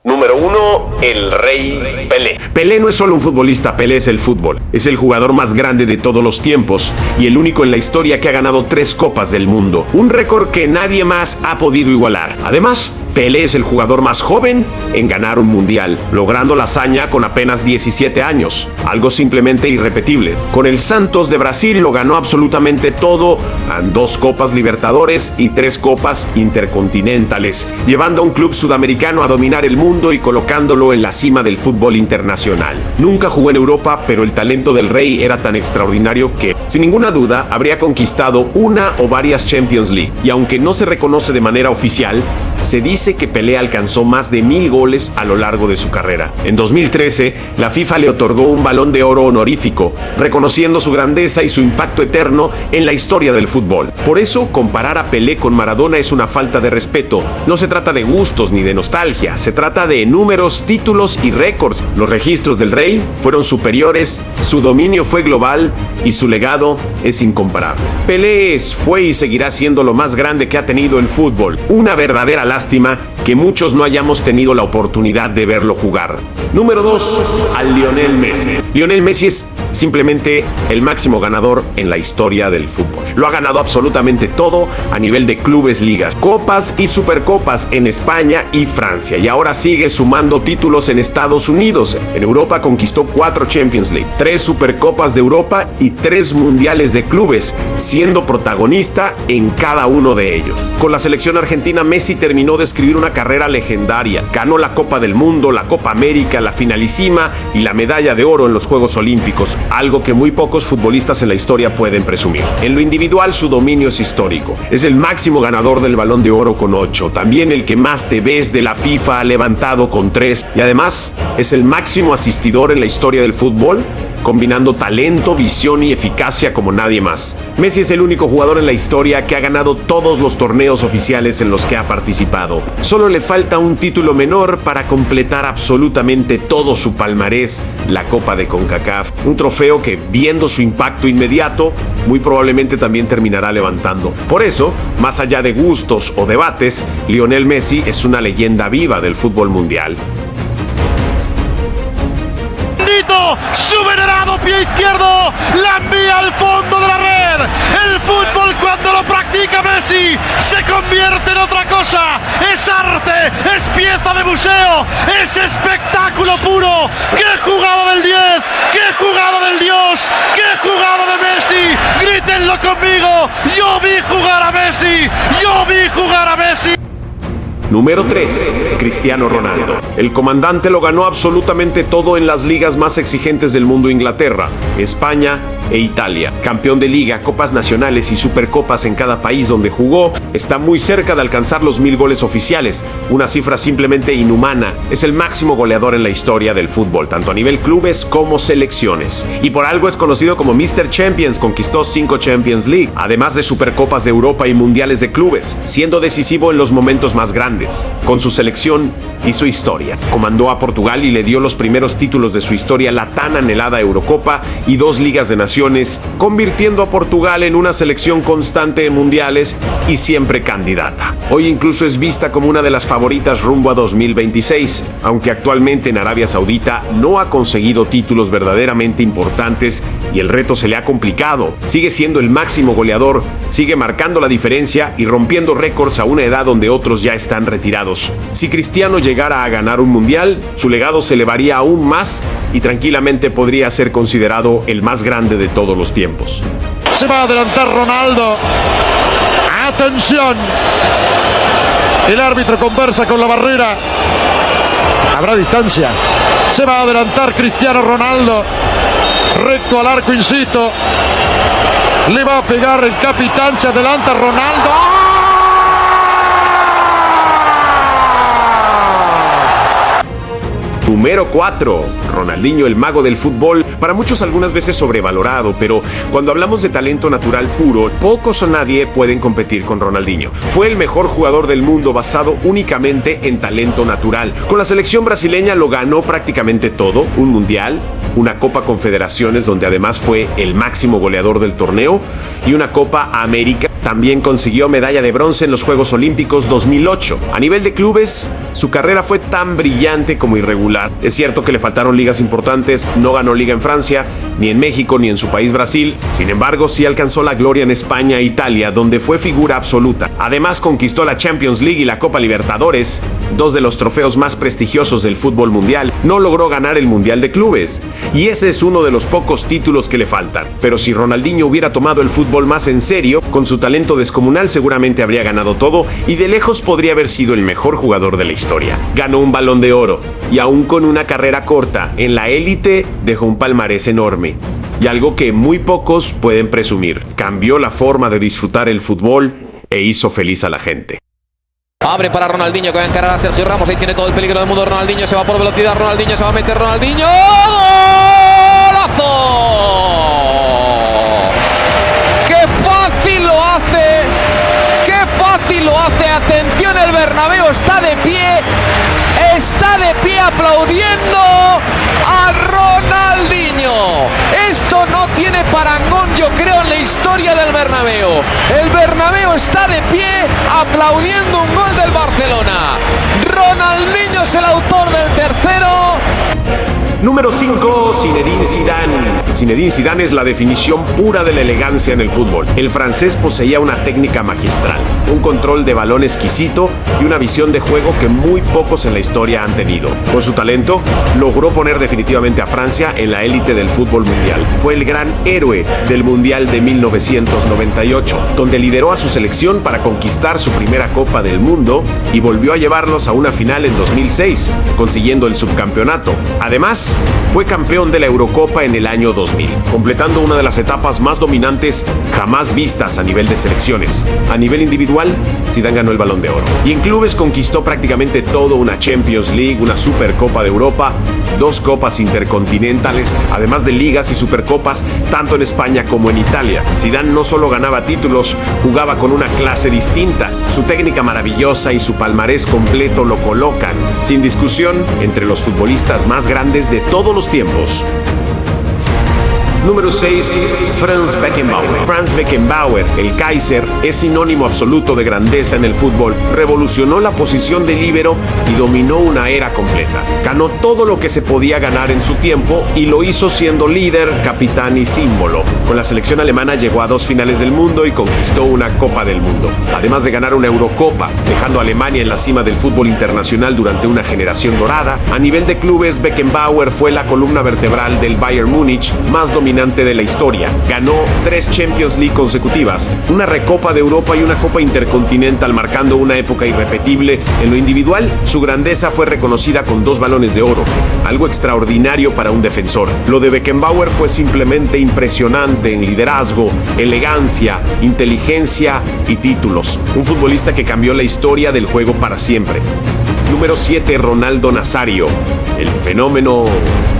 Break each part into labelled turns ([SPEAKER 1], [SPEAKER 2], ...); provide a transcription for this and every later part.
[SPEAKER 1] Número 1, el Rey Pelé.
[SPEAKER 2] Pelé no es solo un futbolista, Pelé es el fútbol. Es el jugador más grande de todos los tiempos y el único en la historia que ha ganado 3 copas del mundo. Un récord que nadie más ha podido igualar. Además, Pelé es el jugador más joven en ganar un mundial, logrando la hazaña con apenas 17 años. Algo simplemente irrepetible. Con el Santos de Brasil lo ganó absolutamente todo, en 2 Copas Libertadores y 3 Copas Intercontinentales, llevando a un club sudamericano a dominar el mundo y colocándolo en la cima del fútbol internacional. Nunca jugó en Europa, pero el talento del Rey era tan extraordinario que, sin ninguna duda, habría conquistado una o varias Champions League. Y aunque no se reconoce de manera oficial, se dice que Pelé alcanzó más de 1000 goles a lo largo de su carrera. En 2013, la FIFA le otorgó un Balón de Oro honorífico, reconociendo su grandeza y su impacto eterno en la historia del fútbol. Por eso, comparar a Pelé con Maradona es una falta de respeto. No se trata de gustos ni de nostalgia, se trata de números, títulos y récords. Los registros del Rey fueron superiores, su dominio fue global y su legado es incomparable. Pelé fue y seguirá siendo lo más grande que ha tenido el fútbol. Una verdadera lástima que muchos no hayamos tenido la oportunidad de verlo jugar. Número 2, al Lionel Messi. Lionel Messi es simplemente el máximo ganador en la historia del fútbol. Lo ha ganado absolutamente todo a nivel de clubes, ligas, copas y supercopas en España y Francia. Y ahora sigue sumando títulos en Estados Unidos. En Europa conquistó 4 Champions League, 3 supercopas de Europa y 3 mundiales de clubes, siendo protagonista en cada uno de ellos. Con la selección argentina, Messi terminó de escribir una carrera legendaria. Ganó la Copa del Mundo, la Copa América, la finalísima y la medalla de oro en los Juegos Olímpicos, algo que muy pocos futbolistas en la historia pueden presumir. En lo individual, su dominio es histórico. Es el máximo ganador del Balón de Oro con 8, también el que más TVs de la FIFA ha levantado con 3, y además es el máximo asistidor en la historia del fútbol, combinando talento, visión y eficacia como nadie más. Messi es el único jugador en la historia que ha ganado todos los torneos oficiales en los que ha participado. Solo le falta un título menor para completar absolutamente todo su palmarés, la Copa de CONCACAF, un trofeo que, viendo su impacto inmediato, muy probablemente también terminará levantando. Por eso, más allá de gustos o debates, Lionel Messi es una leyenda viva del fútbol mundial.
[SPEAKER 3] Su venerado pie izquierdo la envía al fondo de la red. El fútbol, cuando lo practica Messi, se convierte en otra cosa. Es arte, es pieza de museo, es espectáculo puro. ¡Qué jugada del 10! ¡Qué jugada del Dios! ¡Qué jugada de Messi! ¡Grítenlo conmigo! ¡Yo vi jugar a Messi! ¡Yo vi jugar a Messi!
[SPEAKER 2] Número 3, Cristiano Ronaldo. El comandante lo ganó absolutamente todo en las ligas más exigentes del mundo: Inglaterra, España e Italia. Campeón de liga, copas nacionales y supercopas en cada país donde jugó. Está muy cerca de alcanzar los 1000 goles oficiales, una cifra simplemente inhumana. Es el máximo goleador en la historia del fútbol, tanto a nivel clubes como selecciones. Y por algo es conocido como Mr. Champions. Conquistó 5 Champions League, además de supercopas de Europa y mundiales de clubes, siendo decisivo en los momentos más grandes. Con su selección hizo historia. Comandó a Portugal y le dio los primeros títulos de su historia, la tan anhelada Eurocopa y 2 Ligas de Naciones, convirtiendo a Portugal en una selección constante de mundiales y siempre candidata. Hoy incluso es vista como una de las favoritas rumbo a 2026, aunque actualmente en Arabia Saudita no ha conseguido títulos verdaderamente importantes y el reto se le ha complicado. Sigue siendo el máximo goleador, sigue marcando la diferencia y rompiendo récords a una edad donde otros ya están retirados. Si Cristiano llegara a ganar un mundial, su legado se elevaría aún más y tranquilamente podría ser considerado el más grande de todos los tiempos.
[SPEAKER 3] Se va a adelantar Ronaldo. Atención. El árbitro conversa con la barrera. Habrá distancia. Se va a adelantar Cristiano Ronaldo. Recto al arco, insisto. Le va a pegar el capitán. Se adelanta Ronaldo.
[SPEAKER 2] Número 4, Ronaldinho, el mago del fútbol, para muchos algunas veces sobrevalorado, pero cuando hablamos de talento natural puro, pocos o nadie pueden competir con Ronaldinho. Fue el mejor jugador del mundo basado únicamente en talento natural. Con la selección brasileña lo ganó prácticamente todo: un mundial, una Copa Confederaciones donde además fue el máximo goleador del torneo y una Copa América. también consiguió medalla de bronce en los Juegos Olímpicos 2008. A nivel de clubes, su carrera fue tan brillante como irregular. Es cierto que le faltaron ligas importantes, no ganó liga en Francia, ni en México, ni en su país Brasil. Sin embargo, sí alcanzó la gloria en España e Italia, donde fue figura absoluta. Además, conquistó la Champions League y la Copa Libertadores, dos de los trofeos más prestigiosos del fútbol mundial. No logró ganar el Mundial de Clubes, y ese es uno de los pocos títulos que le faltan. Pero si Ronaldinho hubiera tomado el fútbol más en serio, con su talento descomunal seguramente habría ganado todo, y de lejos podría haber sido el mejor jugador de la historia. Ganó un Balón de Oro, y aún con una carrera corta en la élite, dejó un palmarés enorme. Y algo que muy pocos pueden presumir: cambió la forma de disfrutar el fútbol e hizo feliz a la gente.
[SPEAKER 4] Abre para Ronaldinho, que va a encarar a Sergio Ramos. Ahí tiene todo el peligro del mundo. Ronaldinho se va por velocidad. Ronaldinho se va a meter. Ronaldinho. ¡Golazo! ¡Qué fácil lo hace! ¡Qué fácil lo hace! Atención, el Bernabéu está de pie. Está de pie aplaudiendo a Ronaldinho. Esto no tiene parangón, yo creo, en la historia del Bernabéu. El Bernabéu está de pie aplaudiendo un gol del Barcelona. Ronaldinho es el autor del tercero.
[SPEAKER 2] Número 5, Zinedine Zidane. Zinedine Zidane es la definición pura de la elegancia en el fútbol. El francés poseía una técnica magistral, un control de balón exquisito y una visión de juego que muy pocos en la historia han tenido. Con su talento, logró poner definitivamente a Francia en la élite del fútbol mundial. Fue el gran héroe del Mundial de 1998, donde lideró a su selección para conquistar su primera Copa del Mundo y volvió a llevarlos a una final en 2006, consiguiendo el subcampeonato. Además, fue campeón de la Eurocopa en el año 2000, completando una de las etapas más dominantes jamás vistas a nivel de selecciones. A nivel individual, Zidane ganó el Balón de Oro. Y en clubes conquistó prácticamente todo: una Champions League, una Supercopa de Europa, 2 copas intercontinentales, además de ligas y supercopas tanto en España como en Italia. Zidane no solo ganaba títulos, jugaba con una clase distinta. Su técnica maravillosa y su palmarés completo lo colocan, sin discusión, entre los futbolistas más grandes de todos los tiempos. Número 6, Franz Beckenbauer. Franz Beckenbauer, el Kaiser, es sinónimo absoluto de grandeza en el fútbol. Revolucionó la posición de líbero y dominó una era completa. Ganó todo lo que se podía ganar en su tiempo y lo hizo siendo líder, capitán y símbolo. Con la selección alemana llegó a 2 finales del mundo y conquistó una Copa del Mundo, además de ganar una Eurocopa, dejando a Alemania en la cima del fútbol internacional durante una generación dorada. A nivel de clubes, Beckenbauer fue la columna vertebral del Bayern Múnich, más dominante de la historia. Ganó 3 Champions League consecutivas, una Recopa de Europa y una Copa Intercontinental, marcando una época irrepetible. En lo individual, su grandeza fue reconocida con 2 Balones de Oro, algo extraordinario para un defensor. Lo de Beckenbauer fue simplemente impresionante en liderazgo, elegancia, inteligencia y títulos. Un futbolista que cambió la historia del juego para siempre. Número 7, Ronaldo Nazario, el fenómeno.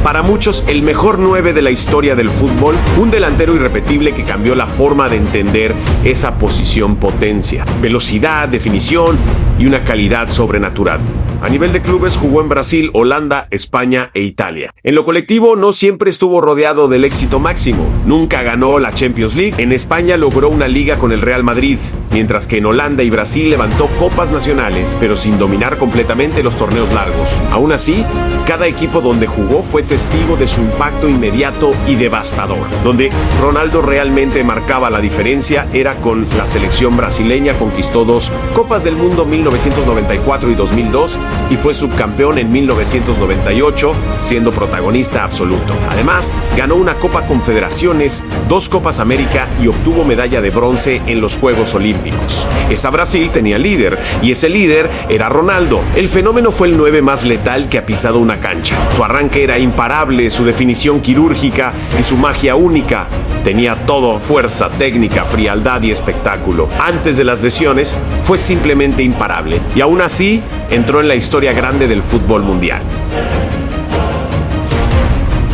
[SPEAKER 2] Para muchos, el mejor 9 de la historia del fútbol, un delantero irrepetible que cambió la forma de entender esa posición: potencia, velocidad, definición y una calidad sobrenatural. A nivel de clubes jugó en Brasil, Holanda, España e Italia. En lo colectivo no siempre estuvo rodeado del éxito máximo. Nunca ganó la Champions League. En España logró una liga con el Real Madrid, mientras que en Holanda y Brasil levantó copas nacionales, pero sin dominar completamente los torneos largos. Aún así, cada equipo donde jugó fue testigo de su impacto inmediato y devastador. Donde Ronaldo realmente marcaba la diferencia era con la selección brasileña. Conquistó 2 Copas del Mundo, 1994 y 2002, y fue subcampeón en 1998, siendo protagonista absoluto. Además, ganó una Copa Confederaciones, 2 Copas América y obtuvo medalla de bronce en los Juegos Olímpicos. Esa Brasil tenía líder, y ese líder era Ronaldo. El fenómeno fue el 9 más letal que ha pisado una cancha. Su arranque era imparable, su definición quirúrgica y su magia única. Tenía todo: fuerza, técnica, frialdad y espectáculo. Antes de las lesiones, fue simplemente imparable, y aún así entró en la historia grande del fútbol mundial.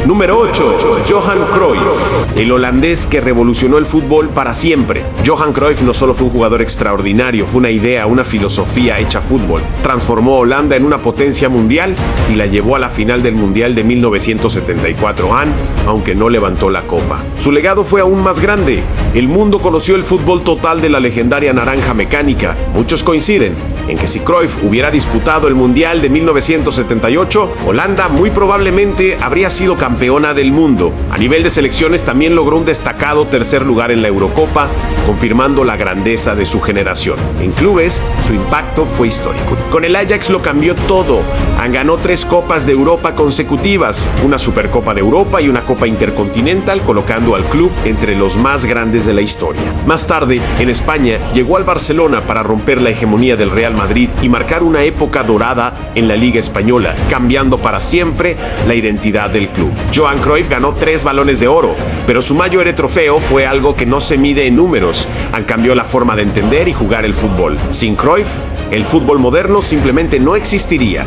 [SPEAKER 2] Número 8. Johan Cruyff, el holandés que revolucionó el fútbol para siempre. Johan Cruyff no solo fue un jugador extraordinario, fue una idea, una filosofía hecha fútbol. Transformó a Holanda en una potencia mundial y la llevó a la final del Mundial de 1974, aunque no levantó la copa. Su legado fue aún más grande. El mundo conoció el fútbol total de la legendaria naranja mecánica. Muchos coinciden en que si Cruyff hubiera disputado el Mundial de 1978, Holanda muy probablemente habría sido campeona del mundo. A nivel de selecciones también logró un destacado tercer lugar en la Eurocopa, confirmando la grandeza de su generación. En clubes, su impacto fue histórico. Con el Ajax lo cambió todo. Ganó 3 Copas de Europa consecutivas, una Supercopa de Europa y una Copa Intercontinental, colocando al club entre los más grandes de la historia. Más tarde, en España, llegó al Barcelona para romper la hegemonía del Real Madrid y marcar una época dorada en la Liga Española, cambiando para siempre la identidad del club. Johan Cruyff ganó 3 Balones de Oro, pero su mayor trofeo fue algo que no se mide en números. Cambió la forma de entender y jugar el fútbol. Sin Cruyff, el fútbol moderno simplemente no existiría.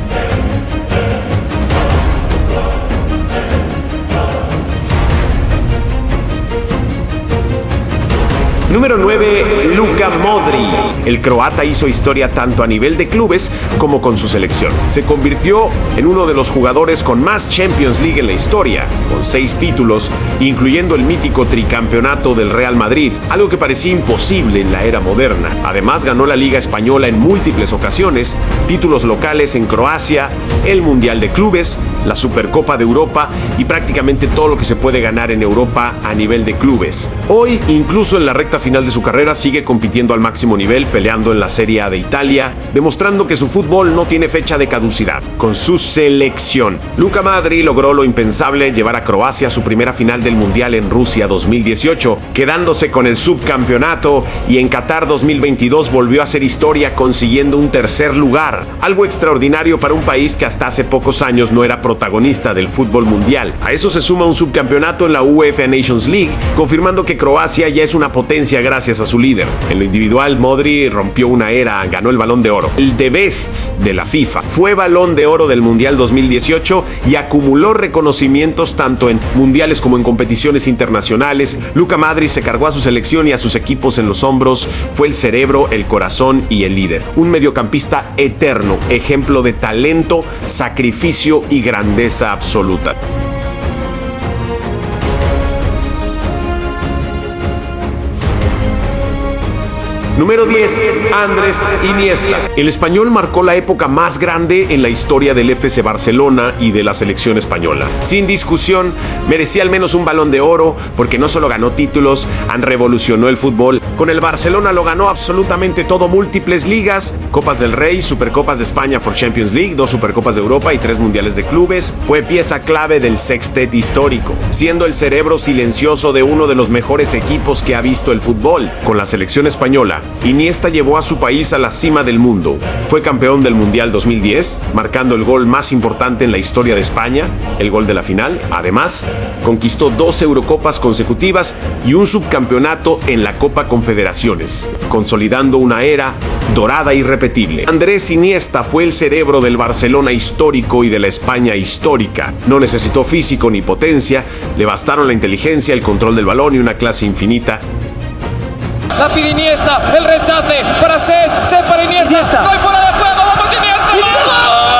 [SPEAKER 2] Número 9. Luka Modric. El croata hizo historia tanto a nivel de clubes como con su selección. Se convirtió en uno de los jugadores con más Champions League en la historia, con 6 títulos, incluyendo el mítico tricampeonato del Real Madrid, algo que parecía imposible en la era moderna. Además, ganó la Liga Española en múltiples ocasiones, títulos locales en Croacia, el Mundial de Clubes, la Supercopa de Europa y prácticamente todo lo que se puede ganar en Europa a nivel de clubes. Hoy, incluso en la recta final de su carrera, sigue compitiendo al máximo nivel, peleando en la Serie A de Italia, demostrando que su fútbol no tiene fecha de caducidad. Con su selección, Luka Modric logró lo impensable, llevar a Croacia a su primera final del Mundial en Rusia 2018, quedándose con el subcampeonato, y en Qatar 2022 volvió a hacer historia consiguiendo un tercer lugar, algo extraordinario para un país que hasta hace pocos años no era protagonista del fútbol mundial. A eso se suma un subcampeonato en la UEFA Nations League, confirmando que Croacia ya es una potencia gracias a su líder. En lo individual, Modric rompió una era, ganó el Balón de Oro, el The Best de la FIFA. Fue Balón de Oro del Mundial 2018 y acumuló reconocimientos tanto en mundiales como en competiciones internacionales. Luka Modric se cargó a su selección y a sus equipos en los hombros. Fue el cerebro, el corazón y el líder. Un mediocampista eterno, ejemplo de talento, sacrificio y grandeza absoluta. Número 10. Andrés Iniesta. El español marcó la época más grande en la historia del FC Barcelona y de la selección española. Sin discusión, merecía al menos un Balón de Oro porque no solo ganó títulos, revolucionó el fútbol. Con el Barcelona lo ganó absolutamente todo, múltiples ligas, Copas del Rey, Supercopas de España for Champions League, 2 Supercopas de Europa y 3 Mundiales de Clubes. Fue pieza clave del sextet histórico, siendo el cerebro silencioso de uno de los mejores equipos que ha visto el fútbol. Con la selección española, Iniesta llevó a su país a la cima del mundo. Fue campeón del Mundial 2010, marcando el gol más importante en la historia de España, el gol de la final. Además, conquistó 2 Eurocopas consecutivas y un subcampeonato en la Copa Confederaciones, consolidando una era dorada e irrepetible. Andrés Iniesta fue el cerebro del Barcelona histórico y de la España histórica. No necesitó físico ni potencia, le bastaron la inteligencia, el control del balón y una clase infinita.
[SPEAKER 4] La pide Iniesta, el rechace para Cés para Iniesta, no hay fuera de juego, vamos Iniesta.